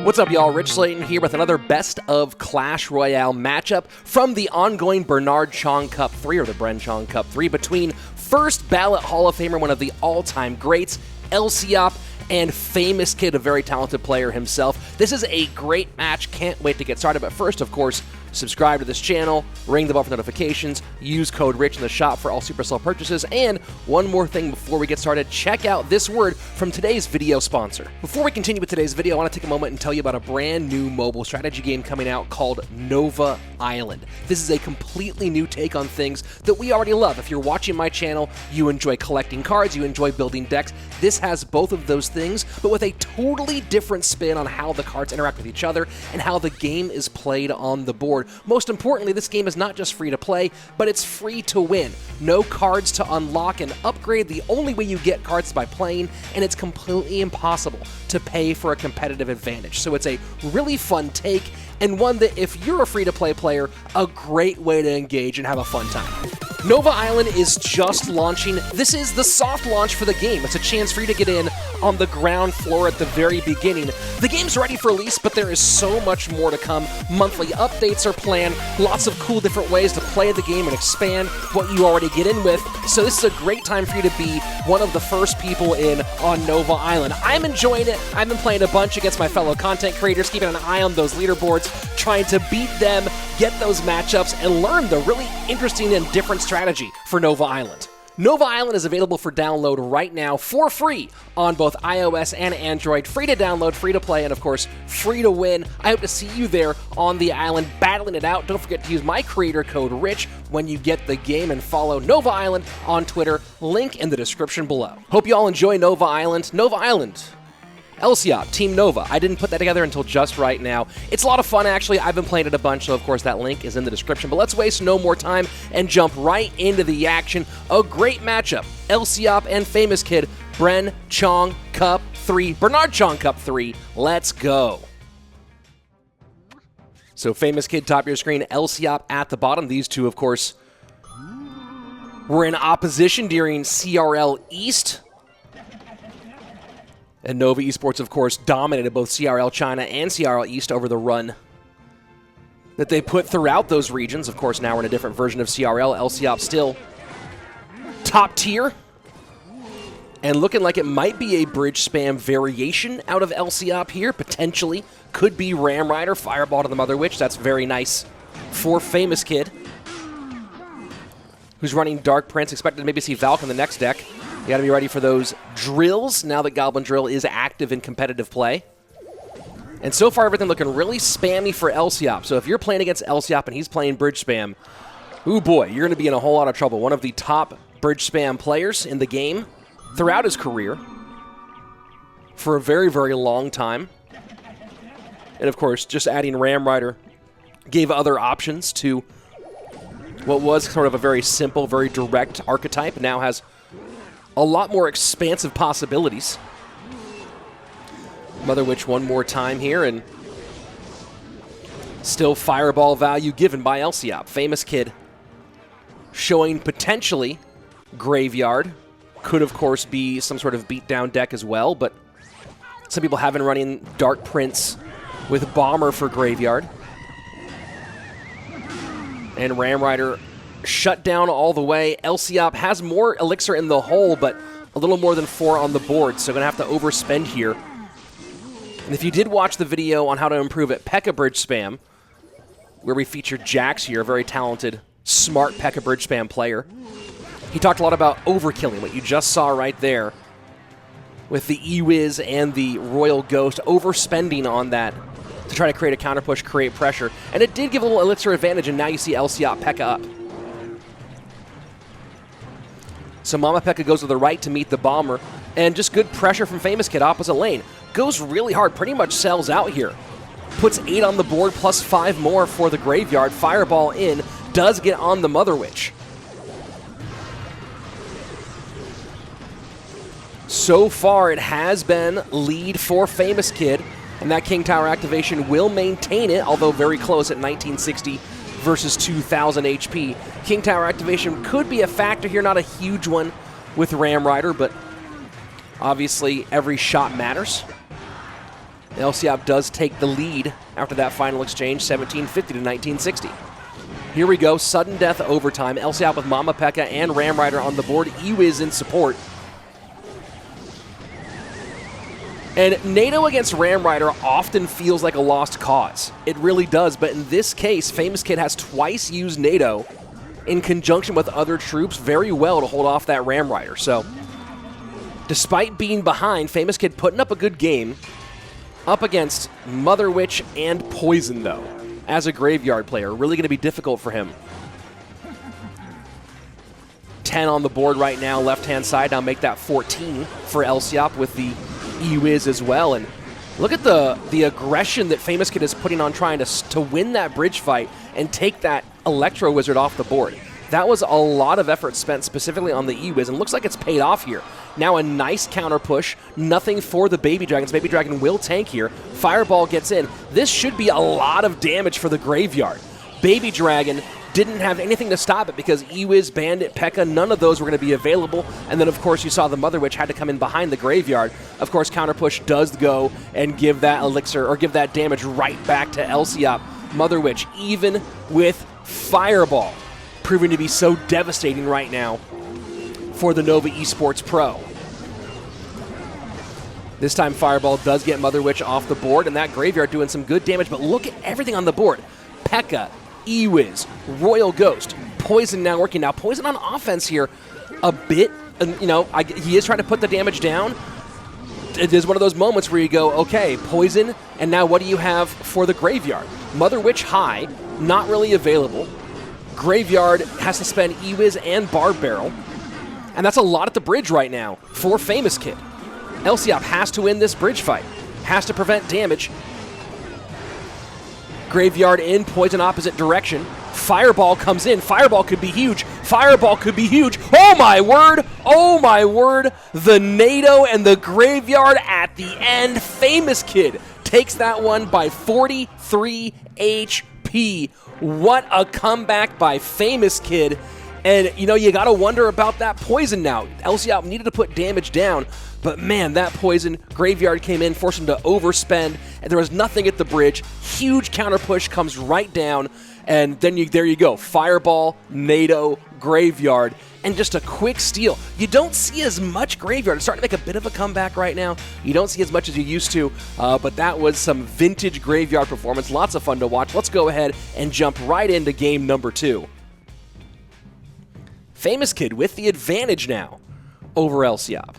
What's up, y'all? Rich Slayton here with another Best of Clash Royale matchup from the ongoing Bernard Chong Cup 3, or the Bren Chong Cup 3, between first ballot Hall of Famer, one of the all-time greats, LCIOP, and Famouskid, a very talented player himself. This is a great match. Can't wait to get started. But first, of course, subscribe to this channel, ring the bell for notifications, use code RICH in the shop for all Supercell purchases, and one more thing before we get started, check out this word from today's video sponsor. Before we continue with today's video, I want to take a moment and tell you about a brand new mobile strategy game coming out called Nova Island. This is a completely new take on things that we already love. If you're watching my channel, you enjoy collecting cards, you enjoy building decks. This has both of those things, but with a totally different spin on how the cards interact with each other and how the game is played on the board. Most importantly, this game is not just free to play, but it's free to win. No cards to unlock and upgrade. The only way you get cards is by playing, and it's completely impossible to pay for a competitive advantage. So it's a really fun take, and one that, if you're a free-to-play player, a great way to engage and have a fun time. Nova Island is just launching. This is the soft launch for the game. It's a chance for you to get in on the ground floor at the very beginning. The game's ready for release, but there is so much more to come. Monthly updates are planned, lots of cool different ways to play the game and expand what you already get in with. So this is a great time for you to be one of the first people in on Nova Island. I'm enjoying it. I've been playing a bunch against my fellow content creators, keeping an eye on those leaderboards, trying to beat them, get those matchups, and learn the really interesting and different strategy for Nova Island. Nova Island is available for download right now for free on both iOS and Android. Free to download, free to play, and of course, free to win. I hope to see you there on the island battling it out. Don't forget to use my creator code RICH when you get the game, and follow Nova Island on Twitter. Link in the description below. Hope you all enjoy Nova Island. Nova Island. LCIOP, Team Nova. I didn't put that together until just right now. It's a lot of fun, actually. I've been playing it a bunch, so of course that link is in the description. But let's waste no more time and jump right into the action. A great matchup. LCIOP and Famouskid, Bren Chong Cup 3, Bernard Chong Cup 3. Let's go. So Famouskid, top of your screen, LCIOP at the bottom. These two, of course, were in opposition during CRL East. And Nova Esports, of course, dominated both CRL China and CRL East over the run that they put throughout those regions. Of course, now we're in a different version of CRL. LCIOP still top tier. And looking like it might be a bridge spam variation out of LCIOP here, potentially. Could be Ram Rider, Fireball to the Mother Witch. That's very nice for Famouskid, who's running Dark Prince. Expected to maybe see Valk in the next deck. You gotta be ready for those drills now that Goblin Drill is active in competitive play. And so far, everything looking really spammy for LCIOP. So if you're playing against LCIOP and he's playing bridge spam, ooh boy, you're gonna be in a whole lot of trouble. One of the top bridge spam players in the game throughout his career for a very, very long time. And of course, just adding Ram Rider gave other options to what was sort of a very simple, very direct archetype. Now has a lot more expansive possibilities. Mother Witch one more time here, and still Fireball value given by LCIOP. Famouskid showing potentially Graveyard. Could, of course, be some sort of beatdown deck as well, but some people have been running Dark Prince with Bomber for Graveyard. And Ram Rider shut down all the way. LCIOP has more Elixir in the hole, but a little more than 4 on the board, so going to have to overspend here. And if you did watch the video on how to improve at P.E.K.K.A. Bridge Spam, where we featured Jax here, a very talented, smart P.E.K.K.A. Bridge Spam player, he talked a lot about overkilling, what you just saw right there, with the E-Wiz and the Royal Ghost, overspending on that to try to create a counter push, create pressure. And it did give a little Elixir advantage, and now you see LCIOP P.E.K.K.A. up. So Mama P.E.K.K.A. goes to the right to meet the Bomber, and just good pressure from Famouskid opposite lane. Goes really hard, pretty much sells out here. Puts 8 on the board, plus 5 more for the Graveyard. Fireball in, does get on the Mother Witch. So far, it has been lead for Famouskid, and that King Tower activation will maintain it, although very close at 1960 versus 2,000 HP. King Tower activation could be a factor here, not a huge one with Ram Rider, but Obviously, every shot matters. LCIOP does take the lead after that final exchange, 1750 to 1960. Here we go, sudden death overtime. LCIOP with Mama Pekka and Ram Rider on the board. Ewiz in support. And NATO against Ram Rider often feels like a lost cause. It really does, but in this case, Famouskid has twice used NATO in conjunction with other troops very well to hold off that Ram Rider. So, despite being behind, Famouskid putting up a good game up against Mother Witch and Poison, though, as a Graveyard player. Really going to be difficult for him. 10 on the board right now, left-hand side. Now make that 14 for LCIOP with the Ewiz as well. And look at the aggression that Famouskid is putting on trying to win that bridge fight and take that Electro Wizard off the board. That was a lot of effort spent specifically on the Ewiz, and looks like it's paid off here. Now a nice counter push, nothing for the Baby Dragons. Baby Dragon will tank here. Fireball gets in. This should be a lot of damage for the Graveyard. Baby Dragon didn't have anything to stop it because Ewiz, Bandit, Pekka, none of those were going to be available. And then, of course, you saw the Mother Witch had to come in behind the Graveyard. Of course, counter push does go and give that elixir, or give that damage right back to LCIOP. Mother Witch, even with Fireball, proving to be so devastating right now for the Nova Esports Pro. This time Fireball does get Mother Witch off the board, and that Graveyard doing some good damage, but look at everything on the board. Pekka, Ewiz, Royal Ghost, Poison now working. Now Poison on offense here a bit, and he is trying to put the damage down. It is one of those moments where you go, okay, Poison, and now what do you have for the Graveyard? Mother Witch high, not really available. Graveyard has to spend Ewiz and Barb Barrel, and that's a lot at the bridge right now for Famouskid. LCIOP has to win this bridge fight, has to prevent damage. Graveyard in, Poison opposite direction. Fireball comes in. Fireball could be huge. Fireball could be huge. Oh my word! Oh my word! The NATO and the Graveyard at the end. Famouskid takes that one by 43 HP. What a comeback by Famouskid. And, you got to wonder about that Poison now. LCIOP needed to put damage down, but man, that Poison, Graveyard came in, forced him to overspend, and there was nothing at the bridge. Huge counter push comes right down, and then there you go. Fireball, NATO, Graveyard, and just a quick steal. You don't see as much Graveyard. It's starting to make a bit of a comeback right now. You don't see as much as you used to, but that was some vintage Graveyard performance. Lots of fun to watch. Let's go ahead and jump right into game number 2. Famouskid with the advantage now over LCIOP.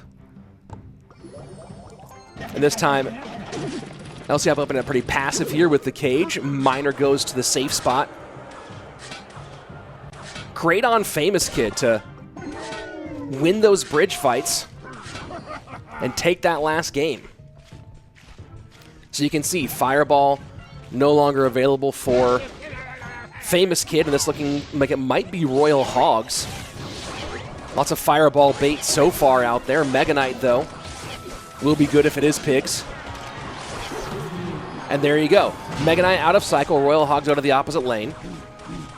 And this time, LCIOP opening up pretty passive here with the cage. Miner goes to the safe spot. Great on Famouskid to win those bridge fights and take that last game. So you can see Fireball no longer available for Famouskid, and this looking like it might be Royal Hogs. Lots of Fireball bait so far out there. Mega Knight, though, will be good if it is Pigs. And there you go. Mega Knight out of cycle. Royal Hogs out of the opposite lane.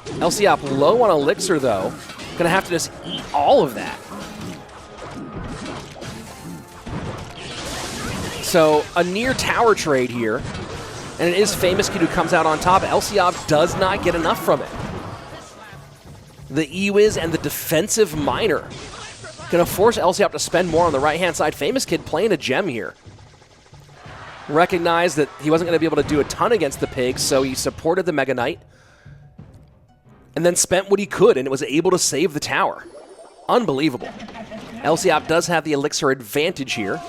LCIOP low on Elixir, though. Going to have to just eat all of that. So a near tower trade here. And it is Famouskid who comes out on top. LCIOP does not get enough from it. The Ewiz and the defensive Miner going to force LCIOP to spend more on the right-hand side. Famouskid playing a gem here. Recognized that he wasn't going to be able to do a ton against the Pigs, so he supported the Mega Knight. And then spent what he could, and it was able to save the tower. Unbelievable. LCIOP does have the Elixir advantage here.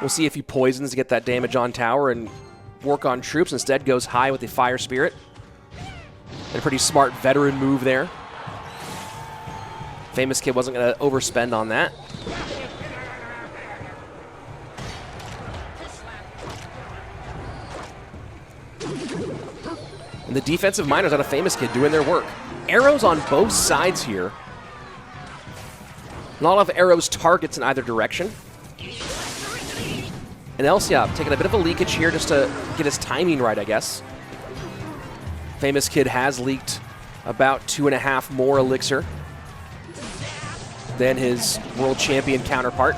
We'll see if he poisons to get that damage on tower and work on troops. Instead goes high with the Fire Spirit. And a pretty smart veteran move there. Famouskid wasn't going to overspend on that. And the defensive Miners out of Famouskid doing their work. Arrows on both sides here. Not a lot of arrows targets in either direction. And LCIOP taking a bit of a leakage here just to get his timing right, I guess. Famouskid has leaked about 2.5 more Elixir than his world champion counterpart.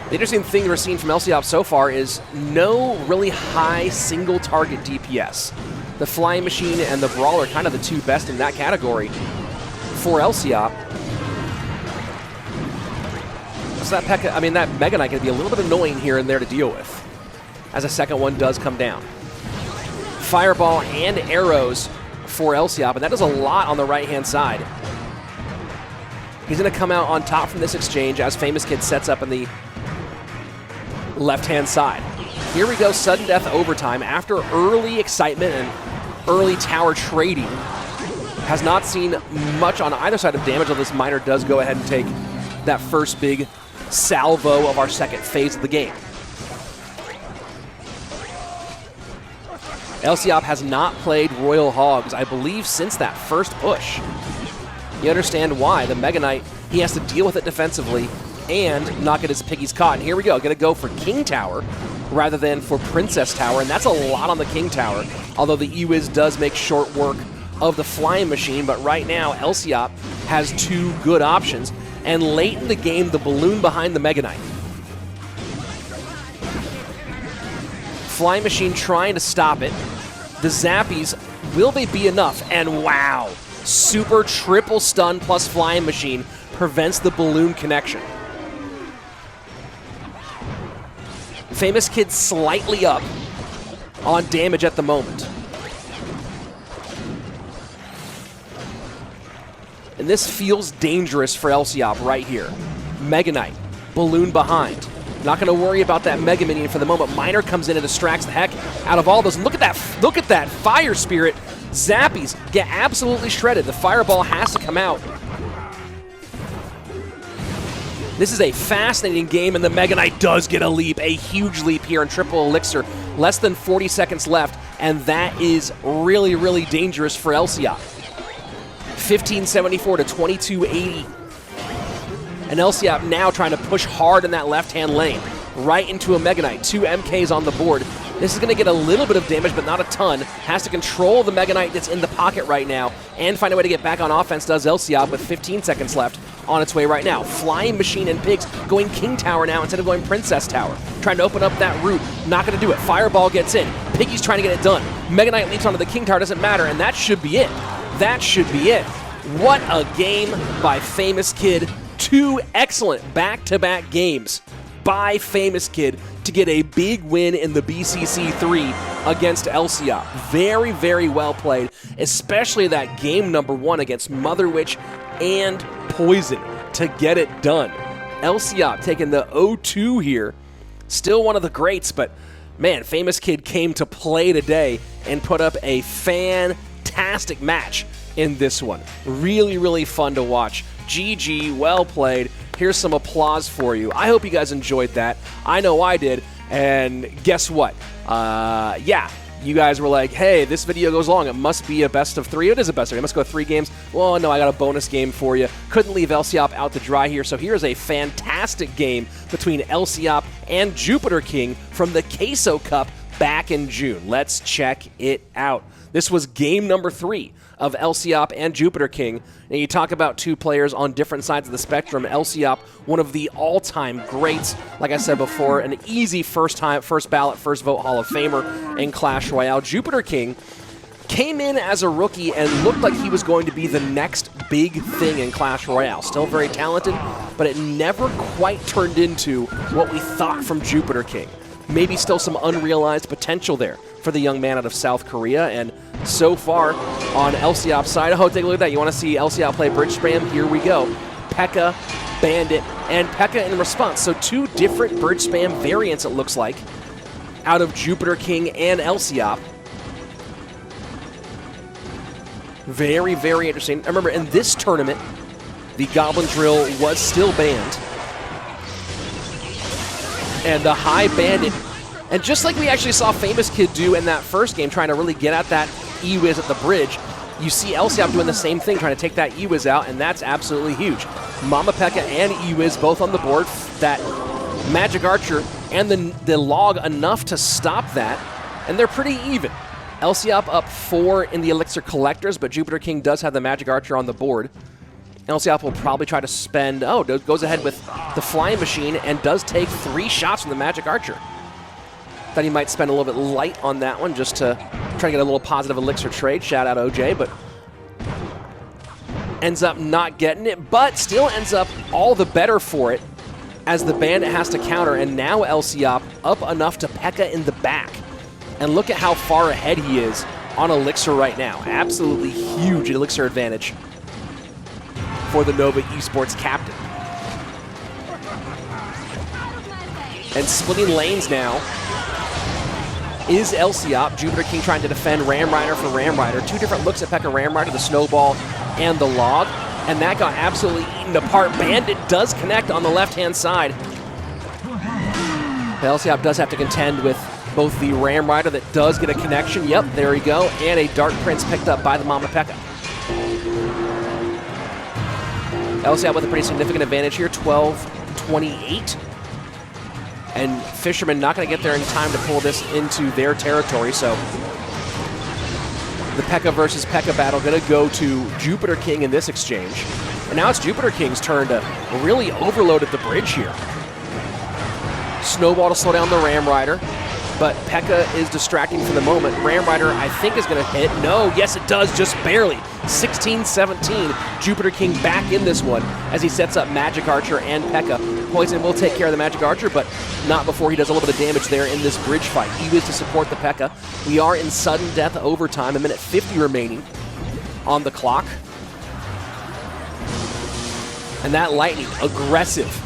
The interesting thing we're seeing from LCIOP so far is no really high single target DPS. The Flying Machine and the Brawl are kind of the two best in that category for LCIOP. So that P.E.K.K.A, I mean, that Mega Knight can be a little bit annoying here and there to deal with, as a second one does come down. Fireball and arrows for LCIOP, and that does a lot on the right-hand side. He's going to come out on top from this exchange as Famouskid sets up in the left-hand side. Here we go, sudden death overtime after early excitement and early tower trading. Has not seen much on either side of damage, although this miner does go ahead and take that first big salvo of our second phase of the game. LCIOP has not played Royal Hogs, I believe, since that first push. You understand why. The Mega Knight, he has to deal with it defensively and not get his piggies caught. And here we go, gonna go for King Tower rather than for Princess Tower, and that's a lot on the King Tower, although the E-Wiz does make short work of the Flying Machine, but right now LCIOP has two good options, and late in the game, the balloon behind the Mega Knight. Flying Machine trying to stop it. The Zappies, will they be enough? And wow, super triple stun plus Flying Machine prevents the balloon connection. Famouskid slightly up on damage at the moment. And this feels dangerous for LCIOP right here. Mega Knight, balloon behind. Not going to worry about that Mega Minion for the moment. Miner comes in and distracts the heck out of all those. And look at that Fire Spirit. Zappies get absolutely shredded. The Fireball has to come out. This is a fascinating game, and the Mega Knight does get a leap, a huge leap here in Triple Elixir. Less than 40 seconds left, and that is really, really dangerous for LCIOP. 1574 to 2280. And LCIOP now trying to push hard in that left-hand lane, right into a Mega Knight. 2 MKs on the board. This is going to get a little bit of damage, but not a ton. Has to control the Mega Knight that's in the pocket right now and find a way to get back on offense, does LCIOP with 15 seconds left on its way right now. Flying Machine and Pigs going King Tower now instead of going Princess Tower. Trying to open up that route. Not going to do it. Fireball gets in. Piggy's trying to get it done. Mega Knight leaps onto the King Tower. Doesn't matter, and that should be it. That should be it. What a game by Famouskid. 2 excellent back-to-back games by Famouskid to get a big win in the BCC 3 against LCIOP. Very, very well played, especially that game number 1 against Mother Witch and Poison to get it done. LCIOP taking the 0-2 here. Still one of the greats, but man, Famouskid came to play today and put up a fantastic match in this one. Really, really fun to watch. GG, well played. Here's some applause for you. I hope you guys enjoyed that. I know I did. And guess what? Yeah, you guys were like, hey, this video goes long. It must be a best of 3. It is a best of 3. It must go 3 games. Well, no, I got a bonus game for you. Couldn't leave LCIOP out to dry here. So here's a fantastic game between LCIOP and Jupiter King from the Queso Cup back in June. Let's check it out. This was game number 3 of LCIOP and Jupiter King. And you talk about 2 players on different sides of the spectrum. LCIOP, one of the all-time greats. Like I said before, an easy first ballot, first vote Hall of Famer in Clash Royale. Jupiter King came in as a rookie and looked like he was going to be the next big thing in Clash Royale. Still very talented, but it never quite turned into what we thought from Jupiter King. Maybe still some unrealized potential there for the young man out of South Korea, and so far on LCIOP's side, oh, take a look at that. You want to see LCIOP play Bridge Spam? Here we go. P.E.K.K.A, Bandit, and P.E.K.K.A in response. So 2 different Bridge Spam variants, it looks like, out of Jupiter King and LCIOP. Very, very interesting. I remember in this tournament, the Goblin Drill was still banned. And the high Bandit, and just like we actually saw Famouskid do in that first game, trying to really get at that E-Wiz at the bridge, you see LCIOP doing the same thing, trying to take that E-Wiz out, and that's absolutely huge. Mama P.E.K.K.A and E-Wiz both on the board. That Magic Archer and the log enough to stop that, and they're pretty even. LCIOP up 4 in the Elixir Collectors, but Jupiter King does have the Magic Archer on the board. LCIOP will probably try to spend, goes ahead with the Flying Machine and does take 3 shots from the Magic Archer. Thought he might spend a little bit light on that one just to try to get a little positive Elixir trade. Shout out OJ, but ends up not getting it, but still ends up all the better for it as the Bandit has to counter, and now LCIOP up enough to P.E.K.K.A in the back. And look at how far ahead he is on Elixir right now. Absolutely huge Elixir advantage for the Nova Esports captain. And splitting lanes now is LCIOP. Jupiter King trying to defend Ram Rider for Ram Rider. 2 different looks at P.E.K.K.A Ram Rider, the Snowball and the Log. And that got absolutely eaten apart. Bandit does connect on the left-hand side. LCIOP does have to contend with both the Ram Rider that does get a connection. Yep, there we go. And a Dark Prince picked up by the Mama P.E.K.K.A. LCIOP with a pretty significant advantage here, 12-28. And Fisherman not going to get there in time to pull this into their territory, so the P.E.K.K.A versus P.E.K.K.A battle going to go to Jupiter King in this exchange. And now it's Jupiter King's turn to really overload at the bridge here. Snowball to slow down the Ram Rider, but P.E.K.K.A is distracting for the moment. Ram Rider, I think, is going to hit. No, yes, it does, just barely. 16-17. Jupiter King back in this one as he sets up Magic Archer and P.E.K.K.A. Poison will take care of the Magic Archer, but not before he does a little bit of damage there in this bridge fight. He was to support the P.E.K.K.A. We are in sudden death overtime, 1:50 remaining on the clock. And that Lightning, aggressive.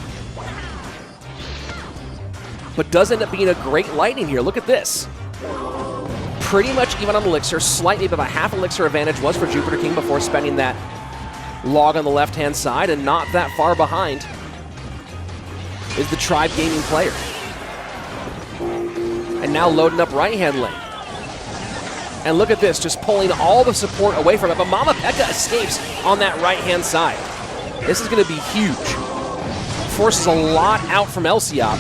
But does end up being a great Lightning here. Look at this. Pretty much even on Elixir, slightly but a half Elixir advantage was for Jupiter King before spending that Log on the left-hand side, and not that far behind is the Tribe Gaming player. And now loading up right-hand lane. And look at this, just pulling all the support away from it, but Mama P.E.K.K.A escapes on that right-hand side. This is going to be huge. Forces a lot out from LCIOP.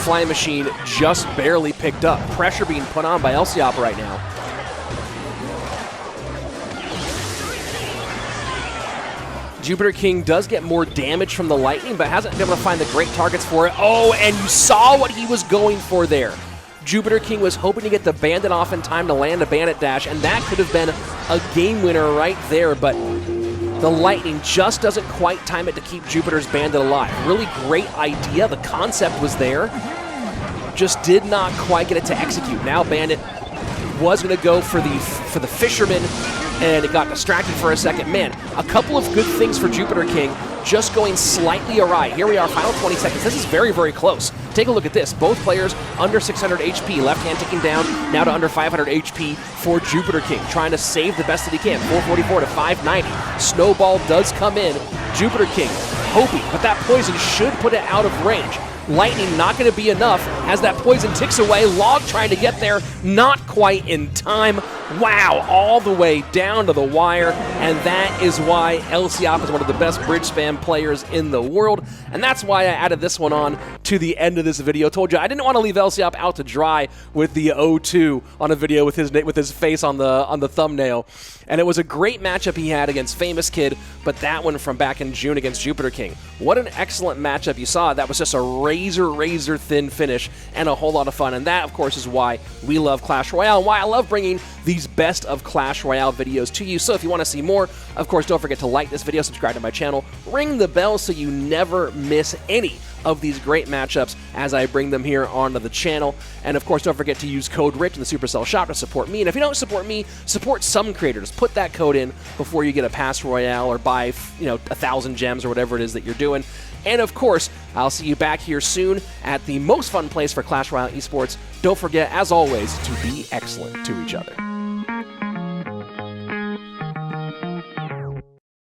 Flying Machine just barely picked up. Pressure being put on by LCIOP right now. Jupiter King does get more damage from the Lightning, but hasn't been able to find the great targets for it. Oh, and you saw what he was going for there. Jupiter King was hoping to get the Bandit off in time to land a Bandit dash, and that could have been a game winner right there, but the Lightning just doesn't quite time it to keep Jupiter's Bandit alive. Really great idea. The concept was there. Just did not quite get it to execute. Now Bandit was going to go for the Fisherman, and it got distracted for a second. Man, a couple of good things for Jupiter King, just going slightly awry. Here we are, final 20 seconds. This is very, very close. Take a look at this. Both players under 600 HP. Left hand ticking down, now to under 500 HP for Jupiter King, trying to save the best that he can. 444 to 590. Snowball does come in. Jupiter King hoping, but that poison should put it out of range. Lightning not going to be enough as that poison ticks away. Log trying to get there, not quite in time. Wow, all the way down to the wire, and that is why LCIOP is one of the best bridge spam players in the world, and that's why I added this one on to the end of this video. Told you I didn't want to leave LCIOP out to dry with the 0-2 on a video with his face on the thumbnail, and it was a great matchup he had against Famouskid, but that one from back in June against Jupiter King. What an excellent matchup you saw. That was just a razor thin finish and a whole lot of fun, and that of course is why we love Clash Royale and why I love bringing these best of Clash Royale videos to you. So if you want to see more, of course, don't forget to like this video, subscribe to my channel, ring the bell so you never miss any of these great matchups as I bring them here onto the channel. And of course, don't forget to use code RICH in the Supercell shop to support me. And if you don't support me, support some creators. Put that code in before you get a Pass Royale or buy 1,000 gems or whatever it is that you're doing. And of course, I'll see you back here soon at the most fun place for Clash Royale esports. Don't forget, as always, to be excellent to each other.